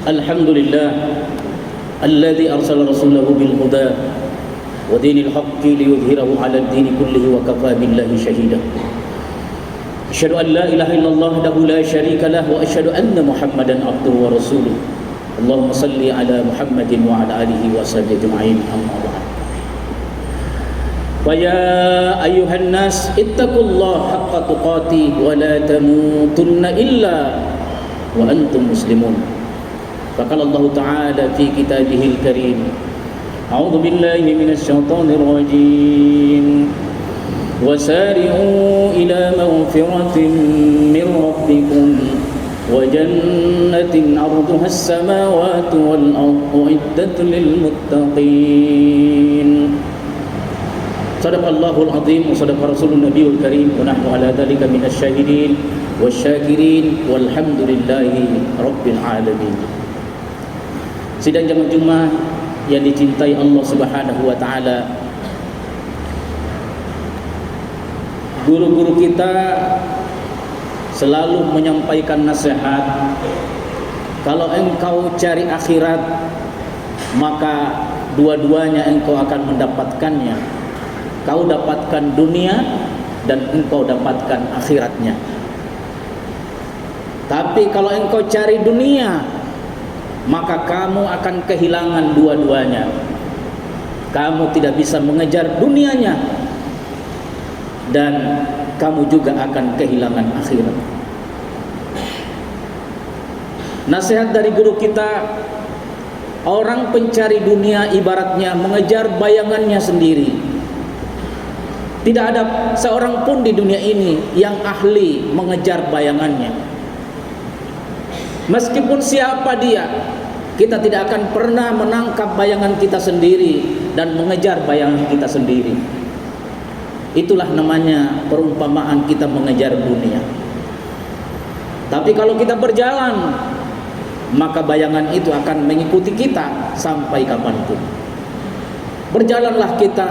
Alhamdulillah alladzi arsala rasulahu bil huda wa dinil haqqi liyudhhirahu 'ala ad-din kullihi wa kafa billahi shahida. Asyhadu an la ilaha illallah wahdahu la syarika lah wa asyhadu anna Muhammadan abduhu wa rasuluh. Allahumma salli ala Muhammadin wa ala alihi wa sahbihi ajma'in. Amma ba'd. Wa ya ayyuhan nas ittaqullaha haqqa tuqatih wa la tamutunna illa wa antum muslimun. Faqala Allah Ta'ala fi kitabihil karim. A'udzu billahi minasy syaithanir rajim. Wasari'u ila maghfiratin min rabbikum wa jannatin 'arduha as-samawati wal ardu 'iddat lil muttaqin. Sadaqallahul azim wa sadaqa rasulun nabiyul karim wa nahnu ala dzalika minasy syahidin wasyakirin walhamdulillahi rabbil alamin. Sidang jamaah Jumat yang dicintai Allah Subhanahu wa taala. Guru-guru kita selalu menyampaikan nasihat, kalau engkau cari akhirat maka dua-duanya engkau akan mendapatkannya. Kau dapatkan dunia dan engkau dapatkan akhiratnya. Tapi kalau engkau cari dunia, maka kamu akan kehilangan dua-duanya. Kamu tidak bisa mengejar dunianya dan kamu juga akan kehilangan akhirat. Nasihat dari guru kita, orang pencari dunia ibaratnya mengejar bayangannya sendiri. Tidak ada seorang pun di dunia ini yang ahli mengejar bayangannya. Meskipun siapa dia, kita tidak akan pernah menangkap bayangan kita sendiri dan mengejar bayangan kita sendiri. Itulah namanya perumpamaan kita mengejar dunia. Tapi kalau kita berjalan, maka bayangan itu akan mengikuti kita sampai kapanpun. Berjalanlah kita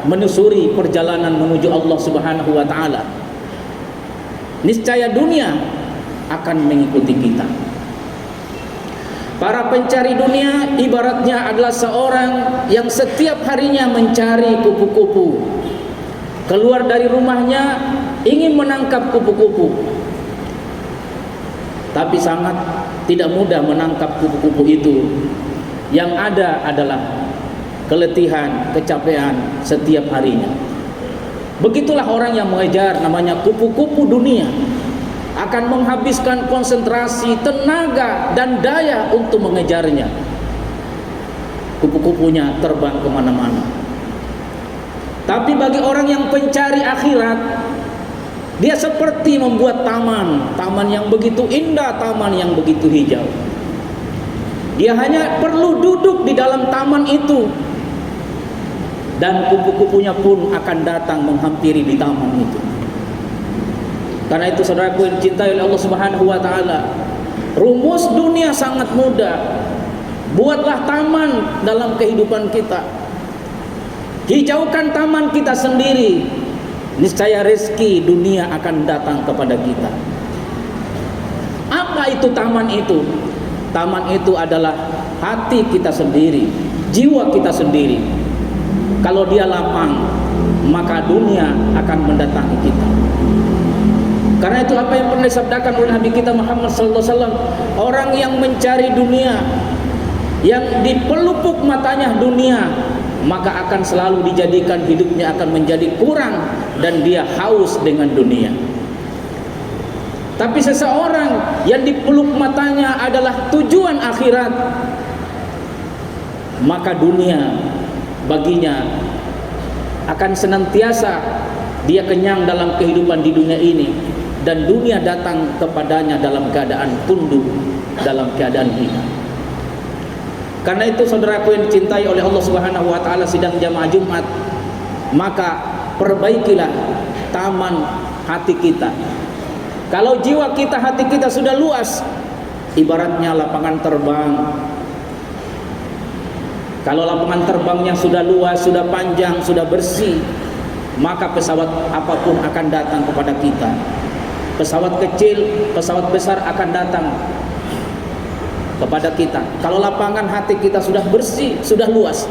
menusuri perjalanan menuju Allah Subhanahu wa taala. Niscaya dunia akan mengikuti kita. Para pencari dunia ibaratnya adalah seorang yang setiap harinya mencari kupu-kupu. Keluar dari rumahnya ingin menangkap kupu-kupu. Tapi sangat tidak mudah menangkap kupu-kupu itu. Yang ada adalah keletihan, kecapean setiap harinya. Begitulah orang yang mengejar namanya kupu-kupu dunia. Akan menghabiskan konsentrasi, tenaga, dan daya untuk mengejarnya. Kupu-kupunya terbang kemana-mana. Tapi bagi orang yang pencari akhirat, dia seperti membuat taman. Taman yang begitu indah, taman yang begitu hijau. Dia hanya perlu duduk di dalam taman itu, dan kupu-kupunya pun akan datang menghampiri di taman itu. Karena itu saudaraku yang dicintai oleh Allah Subhanahu wa taala, rumus dunia sangat mudah. Buatlah taman dalam kehidupan kita. Hijaukan taman kita sendiri. Niscaya rezeki dunia akan datang kepada kita. Apa itu taman itu? Taman itu adalah hati kita sendiri, jiwa kita sendiri. Kalau dia lapang, maka dunia akan mendatangi kita. Karena itu apa yang pernah disabdakan oleh Nabi kita Muhammad SAW, orang yang mencari dunia, yang dipelupuk matanya dunia, maka akan selalu dijadikan hidupnya akan menjadi kurang dan dia haus dengan dunia. Tapi seseorang yang dipeluk matanya adalah tujuan akhirat, maka dunia baginya akan senantiasa dia kenyang dalam kehidupan di dunia ini, dan dunia datang kepadanya dalam keadaan tunduk, dalam keadaan hina. Karena itu saudaraku yang dicintai oleh Allah Subhanahu wa taala, sidang jamaah Jumat, maka perbaikilah taman hati kita. Kalau jiwa kita, hati kita sudah luas, ibaratnya lapangan terbang. Kalau lapangan terbangnya sudah luas, sudah panjang, sudah bersih, maka pesawat apapun akan datang kepada kita. Pesawat kecil, pesawat besar akan datang kepada kita. Kalau lapangan hati kita sudah bersih, sudah luas.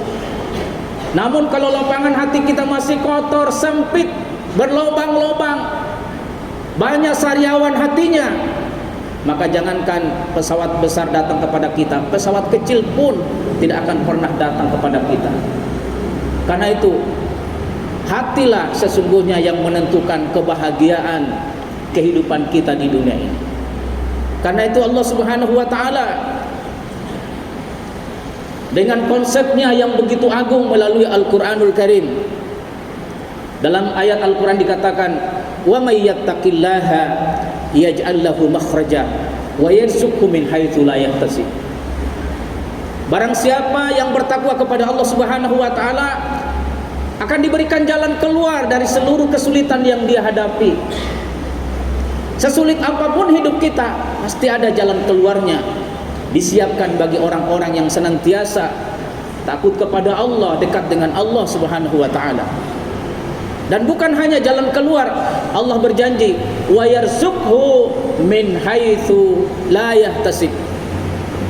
Namun kalau lapangan hati kita masih kotor, sempit, berlobang-lobang, banyak sariawan hatinya, maka jangankan pesawat besar datang kepada kita, pesawat kecil pun tidak akan pernah datang kepada kita. Karena itu, hatilah sesungguhnya yang menentukan kebahagiaan kehidupan kita di dunia ini. Karena itu Allah Subhanahu wa taala dengan konsepnya yang begitu agung melalui Al-Qur'anul Karim, dalam ayat Al-Qur'an dikatakan, wa may yattaqillaha yaj'al lahu makhraja wa yarzuqhu min haitsu la yahtasib. Barang siapa yang bertakwa kepada Allah Subhanahu wa taala akan diberikan jalan keluar dari seluruh kesulitan yang dia hadapi. Sesulit apapun hidup kita, pasti ada jalan keluarnya. Disiapkan bagi orang-orang yang senantiasa takut kepada Allah, dekat dengan Allah Subhanahu wa taala. Dan bukan hanya jalan keluar, Allah berjanji, wa yarzuqhu min haitsu la yahtasib,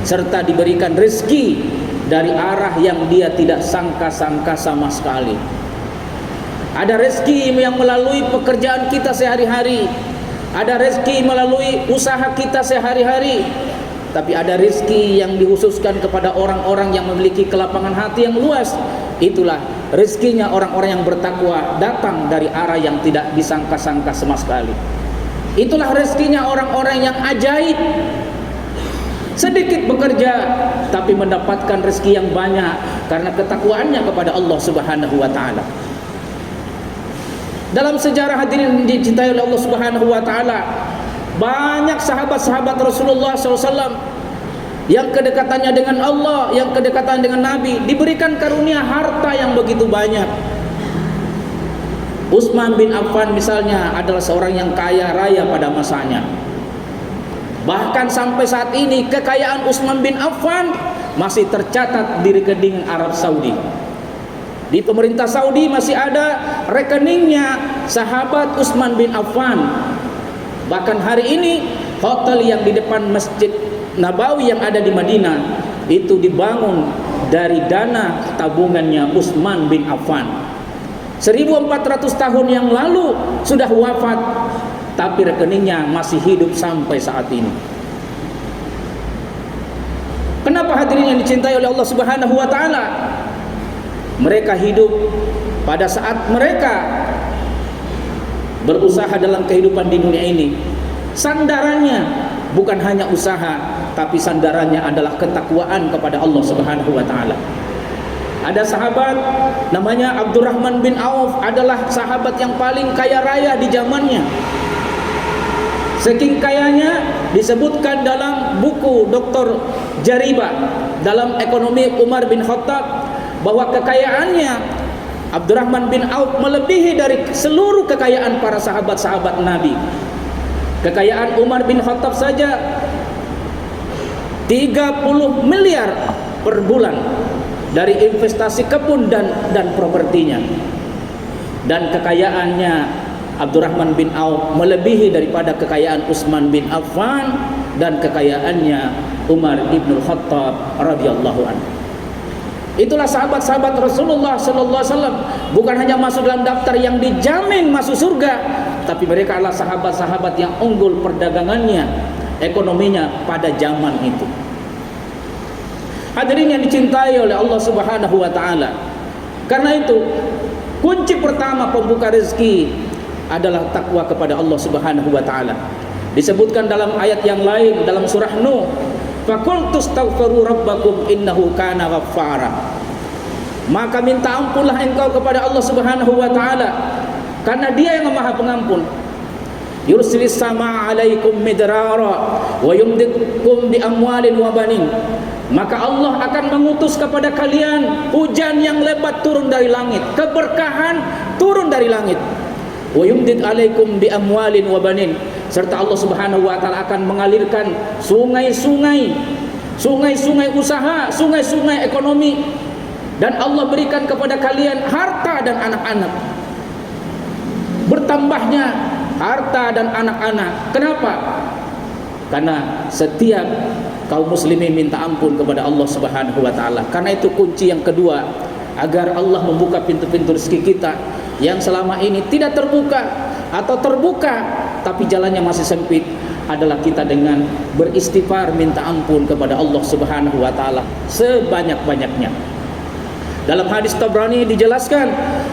serta diberikan rezeki dari arah yang dia tidak sangka-sangka sama sekali. Ada rezeki yang melalui pekerjaan kita sehari-hari, ada rezeki melalui usaha kita sehari-hari, tapi ada rezeki yang dikhususkan kepada orang-orang yang memiliki kelapangan hati yang luas. Itulah rezekinya orang-orang yang bertakwa, datang dari arah yang tidak disangka-sangka sama sekali. Itulah rezekinya orang-orang yang ajaib, sedikit bekerja tapi mendapatkan rezeki yang banyak karena ketakwaannya kepada Allah Subhanahu wa taala. Dalam sejarah hadirin dicintai oleh Allah Subhanahu wa taala, banyak sahabat-sahabat Rasulullah SAW yang kedekatannya dengan Allah, yang kedekatan dengan Nabi, diberikan karunia harta yang begitu banyak. Utsman bin Affan misalnya adalah seorang yang kaya raya pada masanya. Bahkan sampai saat ini kekayaan Utsman bin Affan masih tercatat di rekening Arab Saudi. Di pemerintah Saudi masih ada rekeningnya sahabat Utsman bin Affan. Bahkan hari ini hotel yang di depan Masjid Nabawi yang ada di Madinah itu dibangun dari dana tabungannya Utsman bin Affan. 1400 tahun yang lalu sudah wafat, tapi rekeningnya masih hidup sampai saat ini. Kenapa hadirin yang dicintai oleh Allah Subhanahu wa taala? Mereka hidup pada saat mereka berusaha dalam kehidupan di dunia ini. Sandarannya bukan hanya usaha, tapi sandarannya adalah ketakwaan kepada Allah Subhanahu wa taala. Ada sahabat namanya Abdurrahman bin Auf, adalah sahabat yang paling kaya raya di zamannya. Saking kayanya disebutkan dalam buku Dr. Jaribah dalam ekonomi Umar bin Khattab bahwa kekayaannya Abdurrahman bin Auf melebihi dari seluruh kekayaan para sahabat-sahabat Nabi. Kekayaan Umar bin Khattab saja 30 miliar per bulan dari investasi kebun dan propertinya. Dan kekayaannya Abdurrahman bin Auf melebihi daripada kekayaan Utsman bin Affan dan kekayaannya Umar bin Khattab radhiyallahu anhu. Itulah sahabat-sahabat Rasulullah sallallahu alaihi wasallam, bukan hanya masuk dalam daftar yang dijamin masuk surga, tapi mereka adalah sahabat-sahabat yang unggul perdagangannya, ekonominya pada zaman itu. Hadirin yang dicintai oleh Allah Subhanahu wa taala. Karena itu, kunci pertama pembuka rezeki adalah takwa kepada Allah Subhanahu wa taala. Disebutkan dalam ayat yang lain dalam surah Nuh, faqultu astaghfiru rabbakum innahu kana ghaffara. Maka minta ampunlah engkau kepada Allah Subhanahu wa taala, karena Dia yang Maha Pengampun. Yursilis sama alaikum midrara wa yumditkum bi amwalin wa banin. Maka Allah akan mengutus kepada kalian hujan yang lebat turun dari langit, keberkahan turun dari langit. Wa yumdit alaikum bi amwalin wa banin, serta Allah Subhanahu wa taala akan mengalirkan sungai-sungai usaha, sungai-sungai ekonomi, dan Allah berikan kepada kalian harta dan anak-anak. Bertambahnya harta dan anak-anak. Kenapa? Karena setiap kaum muslimin minta ampun kepada Allah Subhanahu wa taala. Karena itu kunci yang kedua agar Allah membuka pintu-pintu rezeki kita yang selama ini tidak terbuka atau terbuka tapi jalannya masih sempit adalah kita dengan beristighfar, minta ampun kepada Allah Subhanahu wa taala sebanyak-banyaknya. Dalam hadis Tabrani dijelaskan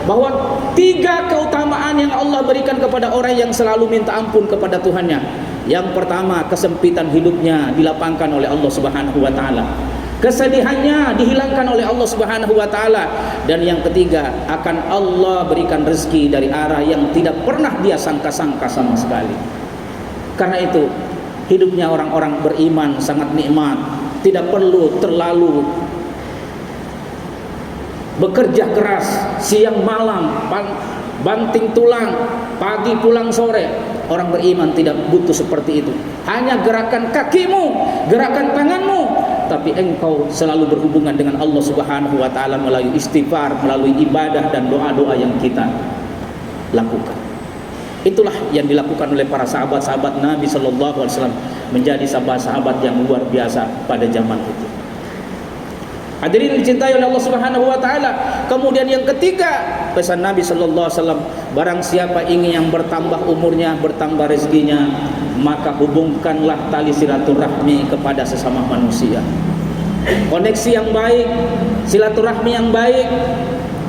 bahwa 3 keutamaan yang Allah berikan kepada orang yang selalu minta ampun kepada Tuhannya. Yang pertama, kesempitan hidupnya dilapangkan oleh Allah Subhanahu wa taala. Kesedihannya dihilangkan oleh Allah Subhanahu wa taala, dan yang ketiga, akan Allah berikan rezeki dari arah yang tidak pernah dia sangka-sangka sama sekali. Karena itu, hidupnya orang-orang beriman sangat nikmat, tidak perlu terlalu bekerja keras siang malam, banting tulang, pagi pulang sore. Orang beriman tidak butuh seperti itu. Hanya gerakan kakimu, gerakan tanganmu, tapi engkau selalu berhubungan dengan Allah Subhanahu wa taala melalui istighfar, melalui ibadah dan doa-doa yang kita lakukan. Itulah yang dilakukan oleh para sahabat-sahabat Nabi sallallahu alaihi wasallam, menjadi sahabat-sahabat yang luar biasa pada zaman itu. Hadirin dicintai oleh Allah Subhanahu wa taala. Kemudian yang ketiga, pesan Nabi sallallahu alaihi wasallam, barang siapa ingin yang bertambah umurnya, bertambah rezekinya, maka hubungkanlah tali silaturahmi kepada sesama manusia. Koneksi yang baik, silaturahmi yang baik,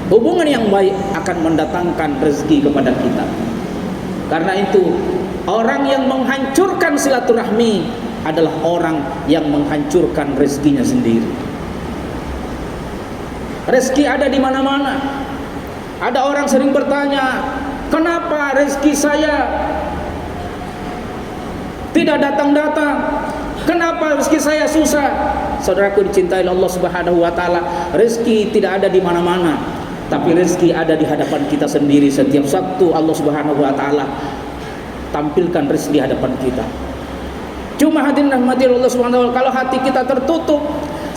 hubungan yang baik akan mendatangkan rezeki kepada kita. Karena itu, orang yang menghancurkan silaturahmi adalah orang yang menghancurkan rezekinya sendiri. Rezeki ada di mana-mana. Ada orang sering bertanya, kenapa rezeki saya tidak datang-datang? Kenapa rezeki saya susah? Saudaraku dicintai Allah Subhanahu wa taala, rezeki tidak ada di mana-mana, tapi rezeki ada di hadapan kita sendiri. Setiap waktu Allah Subhanahu wa taala tampilkan rezeki di hadapan kita. Cuma hadirin rahmati Allah Subhanahu wa taala, kalau hati kita tertutup,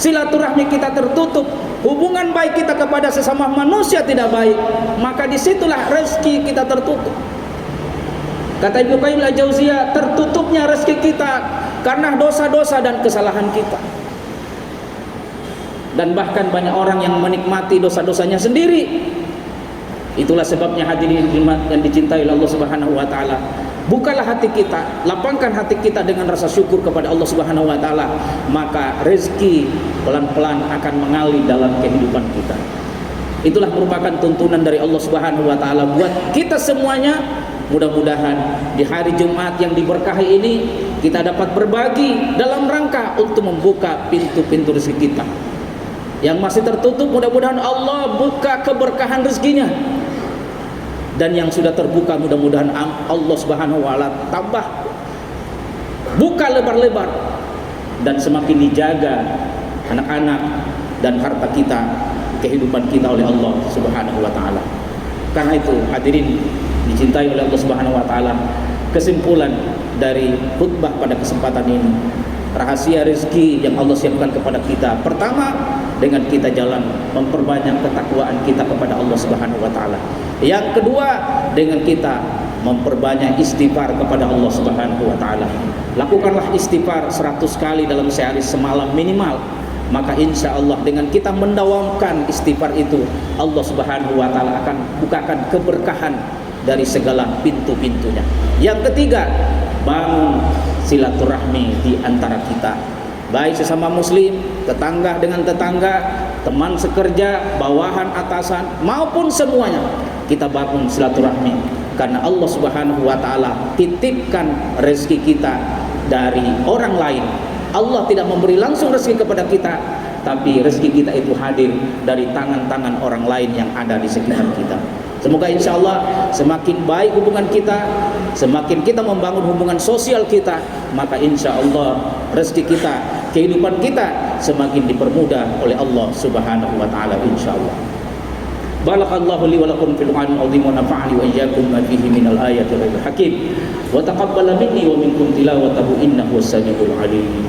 silaturahmi kita tertutup, hubungan baik kita kepada sesama manusia tidak baik, maka disitulah rezeki kita tertutup. Kata Ibnu Qayyim al-Jauziyah, tertutupnya rezeki kita karena dosa-dosa dan kesalahan kita. Dan bahkan banyak orang yang menikmati dosa-dosanya sendiri. Itulah sebabnya hadirin yang dicintai oleh Allah Subhanahu wa taala, bukalah hati kita, lapangkan hati kita dengan rasa syukur kepada Allah Subhanahu wa taala, maka rezeki pelan-pelan akan mengalir dalam kehidupan kita. Itulah merupakan tuntunan dari Allah Subhanahu wa taala buat kita semuanya. Mudah-mudahan di hari Jumat yang diberkahi ini kita dapat berbagi dalam rangka untuk membuka pintu-pintu rezeki kita. Yang masih tertutup, mudah-mudahan Allah buka keberkahan rezekinya. Dan yang sudah terbuka, mudah-mudahan Allah Subhanahu wa taala tambah buka lebar-lebar dan semakin dijaga anak-anak dan harta kita, kehidupan kita oleh Allah Subhanahu wa taala. Karena itu hadirin dicintai oleh Allah Subhanahu wa taala, kesimpulan dari khutbah pada kesempatan ini, rahasia rezeki yang Allah siapkan kepada kita, pertama dengan kita jalan memperbanyak ketakwaan kita kepada Allah Subhanahu wa taala. Yang kedua, dengan kita memperbanyak istighfar kepada Allah Subhanahu wa taala. Lakukanlah istighfar 100 kali dalam sehari semalam minimal. Maka insya Allah dengan kita mendawamkan istighfar itu, Allah Subhanahu wa taala akan bukakan keberkahan dari segala pintu-pintunya. Yang ketiga, bangun silaturahmi di antara kita, baik sesama muslim, tetangga dengan tetangga, teman sekerja, bawahan, atasan, maupun semuanya. Kita bangun silaturahmi karena Allah Subhanahu wa taala titipkan rezeki kita dari orang lain. Allah tidak memberi langsung rezeki kepada kita, tapi rezeki kita itu hadir dari tangan-tangan orang lain yang ada di sekitar kita. Semoga insya Allah semakin baik hubungan kita, semakin kita membangun hubungan sosial kita, maka insya Allah rezeki kita, kehidupan kita semakin dipermudah oleh Allah Subhanahu wa taala insya Allah. Barakallahu li wa lakum fil Qur'anil azim wa nafa'ani wa iyyakum ma fihi minal ayati wal hakim wa taqabbala minni wa minkum tilawatahu innahu was-sami'ul 'alim.